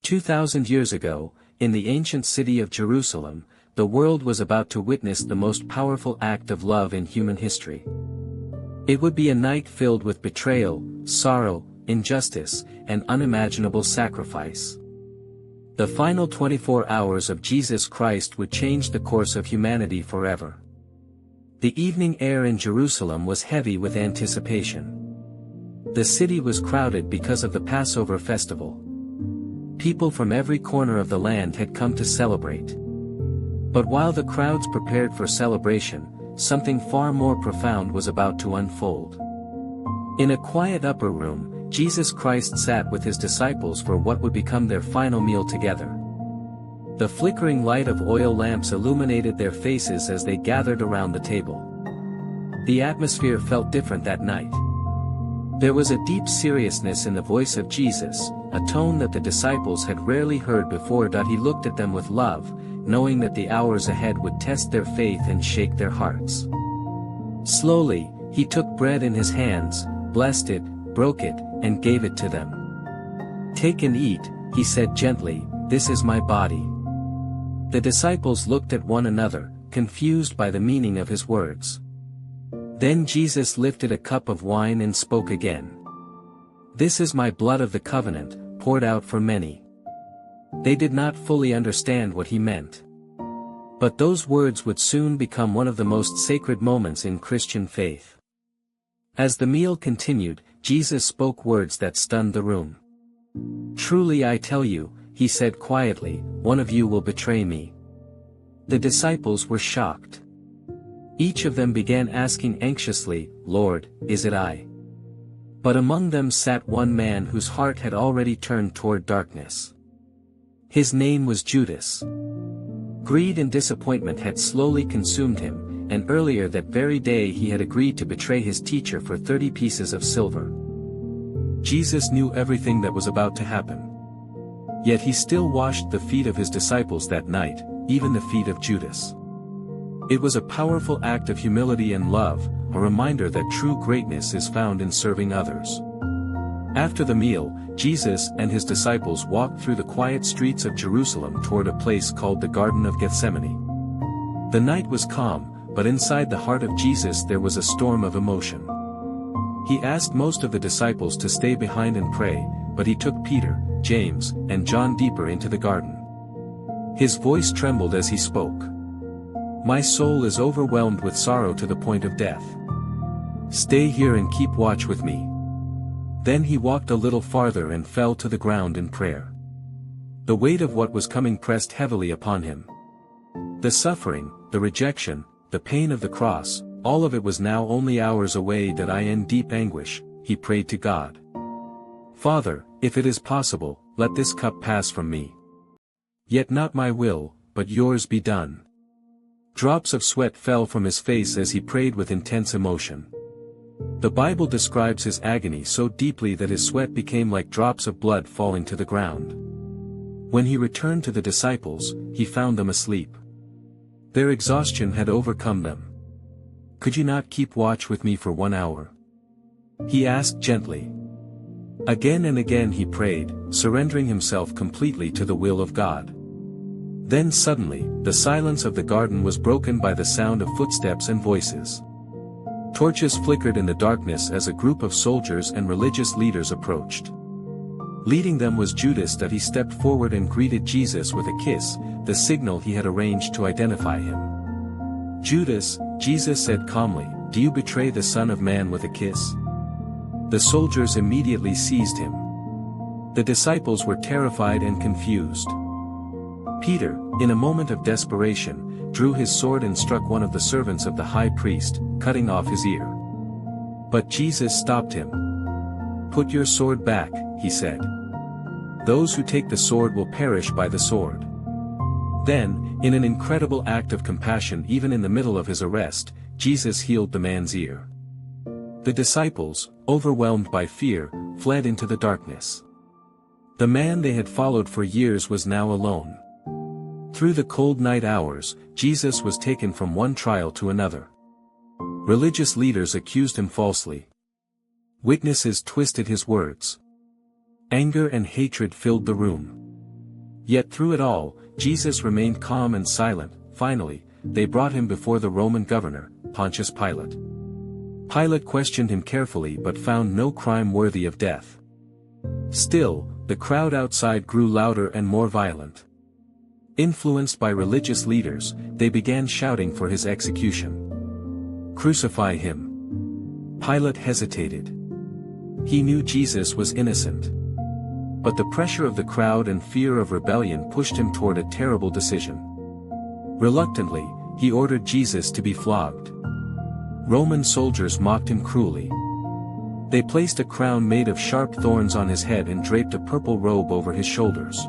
2,000 years ago, in the ancient city of Jerusalem, the world was about to witness the most powerful act of love in human history. It would be a night filled with betrayal, sorrow, injustice, and unimaginable sacrifice. The final 24 hours of Jesus Christ would change the course of humanity forever. The evening air in Jerusalem was heavy with anticipation. The city was crowded because of the Passover festival. People from every corner of the land had come to celebrate. But while the crowds prepared for celebration, something far more profound was about to unfold. In a quiet upper room, Jesus Christ sat with his disciples for what would become their final meal together. The flickering light of oil lamps illuminated their faces as they gathered around the table. The atmosphere felt different that night. There was a deep seriousness in the voice of Jesus, a tone that the disciples had rarely heard before. He looked at them with love, knowing that the hours ahead would test their faith and shake their hearts. Slowly, he took bread in his hands, blessed it, broke it, and gave it to them. "Take and eat," he said gently, "this is my body." The disciples looked at one another, confused by the meaning of his words. Then Jesus lifted a cup of wine and spoke again. "This is my blood of the covenant, poured out for many." They did not fully understand what he meant. But those words would soon become one of the most sacred moments in Christian faith. As the meal continued, Jesus spoke words that stunned the room. "Truly I tell you," he said quietly, "one of you will betray me." The disciples were shocked. Each of them began asking anxiously, "Lord, is it I?" But among them sat one man whose heart had already turned toward darkness. His name was Judas. Greed and disappointment had slowly consumed him, and earlier that very day he had agreed to betray his teacher for 30 pieces of silver. Jesus knew everything that was about to happen. Yet he still washed the feet of his disciples that night, even the feet of Judas. It was a powerful act of humility and love, a reminder that true greatness is found in serving others. After the meal, Jesus and his disciples walked through the quiet streets of Jerusalem toward a place called the Garden of Gethsemane. The night was calm, but inside the heart of Jesus there was a storm of emotion. He asked most of the disciples to stay behind and pray, but he took Peter, James, and John deeper into the garden. His voice trembled as he spoke. "My soul is overwhelmed with sorrow to the point of death. Stay here and keep watch with me." Then he walked a little farther and fell to the ground in prayer. The weight of what was coming pressed heavily upon him. The suffering, the rejection, the pain of the cross, all of it was now only hours away. In deep anguish, he prayed to God. "Father, if it is possible, let this cup pass from me. Yet not my will, but yours be done." Drops of sweat fell from his face as he prayed with intense emotion. The Bible describes his agony so deeply that his sweat became like drops of blood falling to the ground. When he returned to the disciples, he found them asleep. Their exhaustion had overcome them. "Could you not keep watch with me for 1 hour?" he asked gently. Again and again he prayed, surrendering himself completely to the will of God. Then suddenly, the silence of the garden was broken by the sound of footsteps and voices. Torches flickered in the darkness as a group of soldiers and religious leaders approached. Leading them was Judas. He stepped forward and greeted Jesus with a kiss, the signal he had arranged to identify him. "Judas," Jesus said calmly, "do you betray the Son of Man with a kiss?" The soldiers immediately seized him. The disciples were terrified and confused. Peter, in a moment of desperation, drew his sword and struck one of the servants of the high priest, cutting off his ear. But Jesus stopped him. "Put your sword back," he said. "Those who take the sword will perish by the sword." Then, in an incredible act of compassion even in the middle of his arrest, Jesus healed the man's ear. The disciples, overwhelmed by fear, fled into the darkness. The man they had followed for years was now alone. Through the cold night hours, Jesus was taken from one trial to another. Religious leaders accused him falsely. Witnesses twisted his words. Anger and hatred filled the room. Yet through it all, Jesus remained calm and silent. Finally, they brought him before the Roman governor, Pontius Pilate. Pilate questioned him carefully but found no crime worthy of death. Still, the crowd outside grew louder and more violent. Influenced by religious leaders, they began shouting for his execution. "Crucify him." Pilate hesitated. He knew Jesus was innocent. But the pressure of the crowd and fear of rebellion pushed him toward a terrible decision. Reluctantly, he ordered Jesus to be flogged. Roman soldiers mocked him cruelly. They placed a crown made of sharp thorns on his head and draped a purple robe over his shoulders.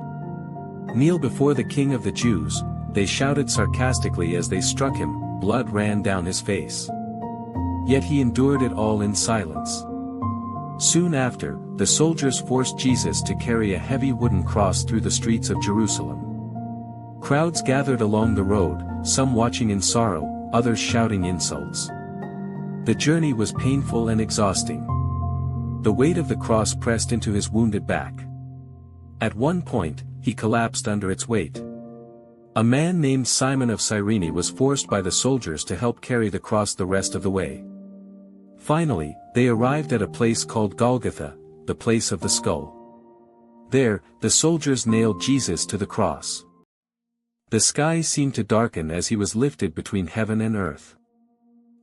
"Kneel before the King of the Jews," they shouted sarcastically as they struck him. Blood ran down his face. Yet he endured it all in silence. Soon after, the soldiers forced Jesus to carry a heavy wooden cross through the streets of Jerusalem. Crowds gathered along the road, some watching in sorrow, others shouting insults. The journey was painful and exhausting. The weight of the cross pressed into his wounded back. At one point, he collapsed under its weight. A man named Simon of Cyrene was forced by the soldiers to help carry the cross the rest of the way. Finally, they arrived at a place called Golgotha, the place of the skull. There, the soldiers nailed Jesus to the cross. The sky seemed to darken as he was lifted between heaven and earth.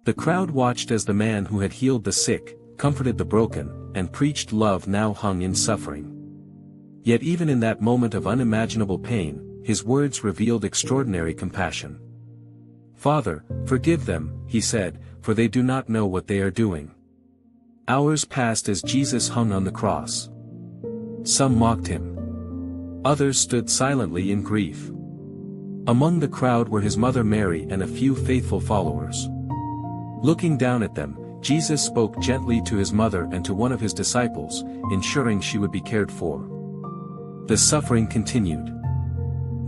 The crowd watched as the man who had healed the sick, comforted the broken, and preached love now hung in suffering. Yet even in that moment of unimaginable pain, his words revealed extraordinary compassion. "Father, forgive them," he said, "for they do not know what they are doing." Hours passed as Jesus hung on the cross. Some mocked him. Others stood silently in grief. Among the crowd were his mother Mary and a few faithful followers. Looking down at them, Jesus spoke gently to his mother and to one of his disciples, ensuring she would be cared for. The suffering continued.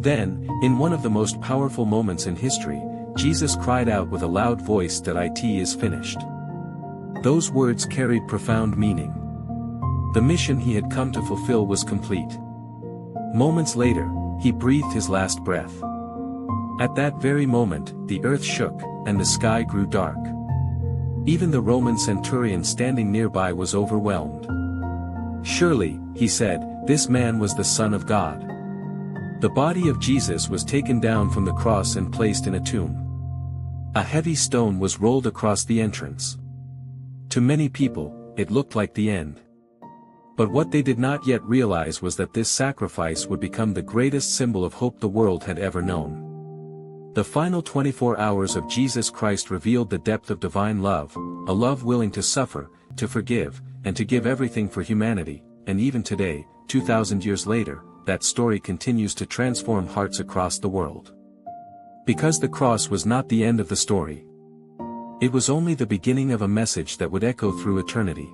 Then, in one of the most powerful moments in history, Jesus cried out with a loud voice that "It is finished." Those words carried profound meaning. The mission he had come to fulfill was complete. Moments later, he breathed his last breath. At that very moment, the earth shook, and the sky grew dark. Even the Roman centurion standing nearby was overwhelmed. "Surely," he said, "this man was the Son of God." The body of Jesus was taken down from the cross and placed in a tomb. A heavy stone was rolled across the entrance. To many people, it looked like the end. But what they did not yet realize was that this sacrifice would become the greatest symbol of hope the world had ever known. The final 24 hours of Jesus Christ revealed the depth of divine love, a love willing to suffer, to forgive, and to give everything for humanity, and even today, 2,000 years later, that story continues to transform hearts across the world. Because the cross was not the end of the story. It was only the beginning of a message that would echo through eternity.